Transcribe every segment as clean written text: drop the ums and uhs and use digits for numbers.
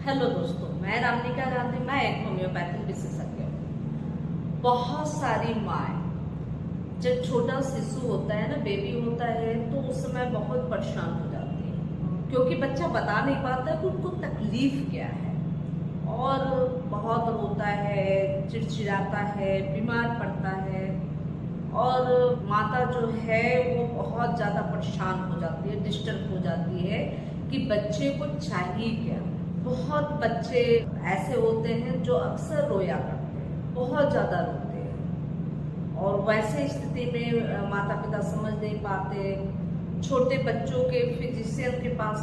Hello दोस्तों, मैं रामनिका गांधी। मैं एक होम्योपैथिक विशेषज्ञ हूँ। बहुत सारी माएँ जब छोटा शिशु होता है ना, बेबी होता है, तो उस समय बहुत परेशान हो जाती है क्योंकि बच्चा बता नहीं पाता कि उनको तकलीफ क्या है और बहुत रोता है, चिड़चिड़ाता है, बीमार पड़ता है और माता जो है वो बहुत ज़्यादा परेशान हो जाती है, डिस्टर्ब हो जाती है कि बच्चे को चाहिए क्या। बहुत बच्चे ऐसे होते हैं जो अक्सर रोया करते हैं, बहुत ज़्यादा रोते हैं और वैसे स्थिति में माता पिता समझ नहीं पाते। छोटे बच्चों के फिजिशियन के पास,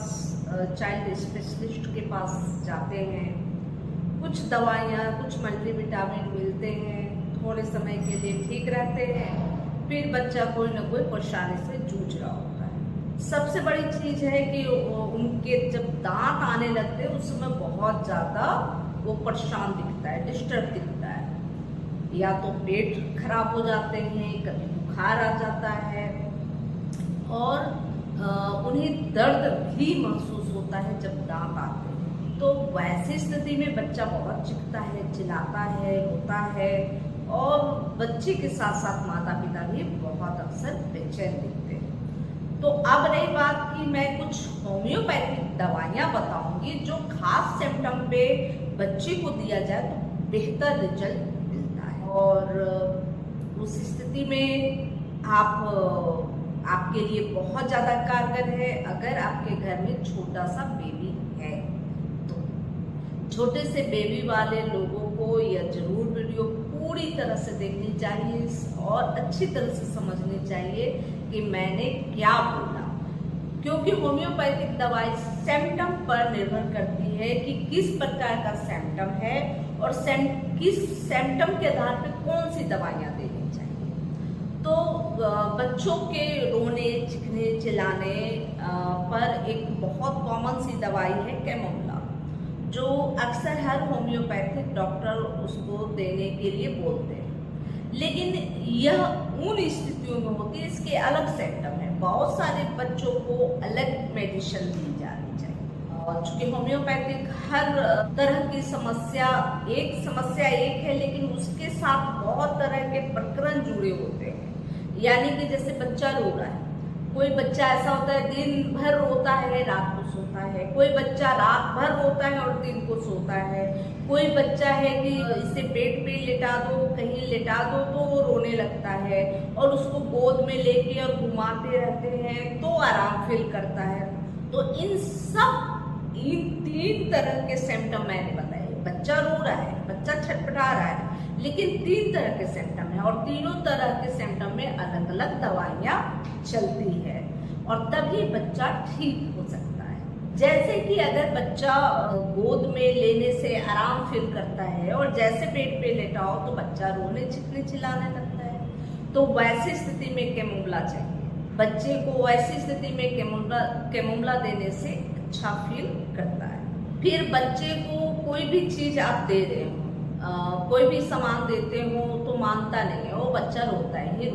चाइल्ड स्पेशलिस्ट के पास जाते हैं, कुछ दवाइयाँ, कुछ मल्टीविटामिन मिलते हैं, थोड़े समय के लिए ठीक रहते हैं, फिर बच्चा कोई ना कोई परेशानी से जूझ रहा होता है। सबसे बड़ी चीज़ है कि उनके जब दांत आने लगते हैं उस समय बहुत ज़्यादा वो परेशान दिखता है, डिस्टर्ब दिखता है। या तो पेट खराब हो जाते हैं, कभी बुखार आ जाता है और उन्हें दर्द भी महसूस होता है जब दांत आते हैं। तो वैसी स्थिति में बच्चा बहुत चीखता है, चिल्लाता है, रोता है और बच्चे के साथ साथ माता पिता भी बहुत अक्सर बेचैन दिखते हैं। तो अब रही बात कि मैं कुछ होम्योपैथिक दवाइयाँ बताऊंगी जो खास सिम्टम पे बच्चे को दिया जाए तो बेहतर रिजल्ट मिलता है और उस स्थिति में आपके लिए बहुत ज़्यादा कारगर है। अगर आपके घर में छोटा सा बेबी है तो छोटे से बेबी वाले लोगों को यह जरूर वीडियो पूरी तरह से देखनी चाहिए और अच्छी तरह से समझनी चाहिए कि मैंने क्या बोला, क्योंकि होम्योपैथिक दवाई सिम्टम पर निर्भर करती है कि किस प्रकार का सिम्टम है और किस सिम्टम के आधार पर कौन सी दवाइयाँ देनी चाहिए। तो बच्चों के रोने, चीखने, चिल्लाने पर एक बहुत कॉमन सी दवाई है कैमोमिला, जो अक्सर हर होम्योपैथिक डॉक्टर उसको देने के लिए बोलते हैं। लेकिन यह उन स्थितियों में होती है, इसके अलग सिम्टम है। बहुत सारे बच्चों को अलग मेडिसिन दी जानी चाहिए और चूंकि होम्योपैथिक हर तरह की समस्या एक है, लेकिन उसके साथ बहुत तरह के प्रकरण जुड़े होते हैं। यानी कि जैसे बच्चा रो रहा है, कोई बच्चा ऐसा होता है दिन भर रोता है, रात को सोता है, कोई बच्चा रात भर रोता है और दिन को सोता है, कोई बच्चा है कि इसे बेड पे लेटा दो, कहीं लेटा दो तो वो रोने लगता है और उसको गोद में लेके और घुमाते रहते हैं तो आराम फील करता है। तो इन तीन तरह के सिम्टम मैंने बताए। बच्चा रो रहा है, बच्चा छटपटा रहा है, लेकिन तीन तरह के सिम्टम है और तीनों तरह के सिम्टम में अलग अलग दवाइयाँ चलती है और तभी बच्चा ठीक हो सकता है। जैसे कि अगर बच्चा गोद में लेने से आराम फील करता है और जैसे पेट पे लेटाओ तो बच्चा रोने, चीखने, चिल्लाने लगता है, तो वैसी स्थिति में कैमोमिला चाहिए। बच्चे को वैसी स्थिति में कैमोमिला देने से अच्छा फील करता है। फिर बच्चे को कोई भी चीज आप दे रहे हो, कोई भी सामान देते हो तो मानता नहीं है, वो बच्चा रोता है,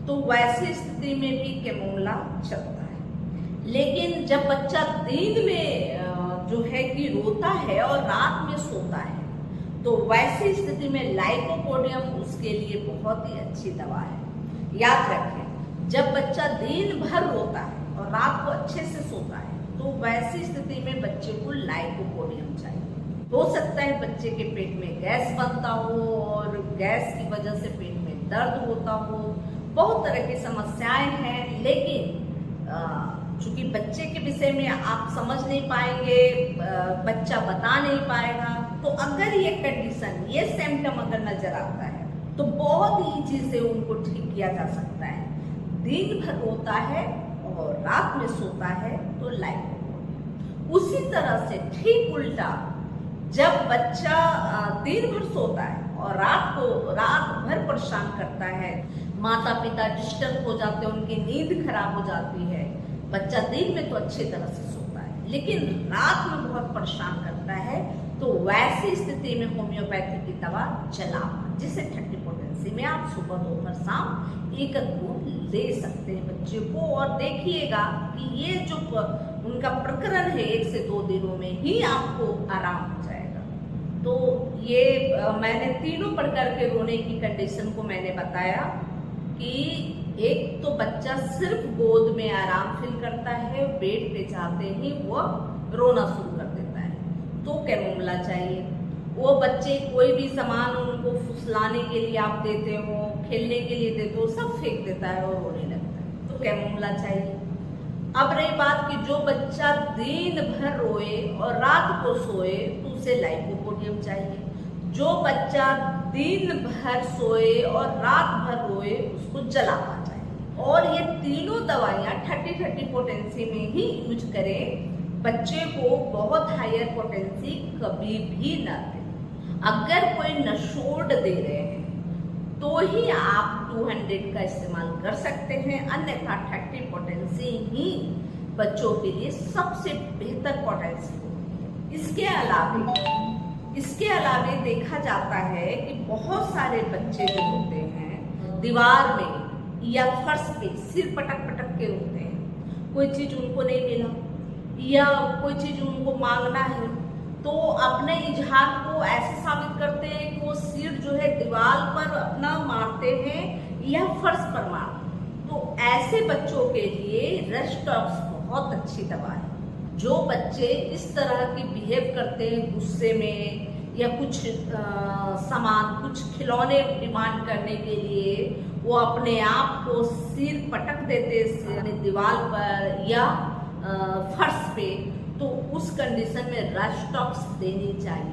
तो वैसी स्थिति में भी कैमोमिला चलता है। लेकिन जब बच्चा दिन में जो है कि रोता है और रात में सोता है तो वैसी स्थिति में लाइकोपोडियम उसके लिए बहुत ही अच्छी दवा है। याद रखें, जब बच्चा दिन भर रोता है और रात को अच्छे से सोता है तो वैसी स्थिति में बच्चे को लाइकोपोडियम चाहिए। हो सकता है बच्चे के पेट में गैस बनता हो और गैस की वजह से पेट में दर्द होता हो, बहुत तरह की समस्याएं हैं। लेकिन चूंकि बच्चे के विषय में आप समझ नहीं पाएंगे, बच्चा बता नहीं पाएगा, तो अगर ये कंडीशन, ये सिम्टम अगर नजर आता है तो बहुत ईजी से उनको ठीक किया जा सकता है। दिन भर रोता है और रात में सोता है तो लाइकोपोडियम। उसी तरह से ठीक उल्टा, जब बच्चा दिन भर सोता है और रात भर परेशान करता है, माता पिता डिस्टर्ब हो जाते हैं, उनकी नींद खराब हो जाती है। बच्चा दिन में तो अच्छी तरह से सोता है लेकिन रात में बहुत परेशान करता है, तो वैसी स्थिति में होम्योपैथी की दवा चला, जिसे 30 पोटेंसी में आप सुबह, दोपहर, शाम एक ले सकते हैं बच्चे को। और देखिएगा कि ये जो उनका प्रकरण है 1 से 2 दिनों में ही आपको आराम हो जाएगा। तो ये मैंने तीनों प्रकार के रोने की कंडीशन को मैंने बताया कि एक तो बच्चा सिर्फ गोद में आराम फील करता है, बेड पे जाते ही वो रोना शुरू कर देता है, तो कैमोमिला चाहिए। वो बच्चे कोई भी सामान उनको फुसलाने के लिए आप देते हो, खेलने के लिए देते हो, सब फेंक देता है और रोने लगता है, तो कैमोमिला चाहिए। अब रही बात कि जो बच्चा दिन भर रोए और रात को सोए तो उसे लाइकोपोडियम चाहिए। जो बच्चा दिन भर सोए और रात भर रोए उसको जलावा चाहिए। और ये तीनों दवाइयाँ 30-30 पोटेंसी में ही यूज करें। बच्चे को बहुत हायर पोटेंसी कभी भी ना दें। अगर कोई नशोड दे रहे हैं तो ही आप 200 का इस्तेमाल कर सकते हैं, अन्यथा 30 पोटेंसी ही बच्चों के लिए सबसे बेहतर पोटेंसी होती है। इसके अलावे देखा जाता है कि बहुत सारे बच्चे जो होते हैं दीवार में या फर्श पे सिर पटक पटक के रोते हैं, कोई चीज उनको नहीं मिला या कोई चीज उनको मांगना है, तो अपने इजहार को ऐसे साबित करते हैं कि वो सिर जो है दीवार पर अपना मारते हैं या फर्श पर मारते हैं। तो ऐसे बच्चों के लिए रेस्टॉक्स बहुत अच्छी दवा है। जो बच्चे इस तरह की बिहेव करते हैं गुस्से में या कुछ सामान, कुछ खिलौने डिमांड करने के लिए वो अपने आप को सिर पटक देते दीवार पर या फर्श पे, तो उस कंडीशन में रेस्टॉक्स देनी चाहिए।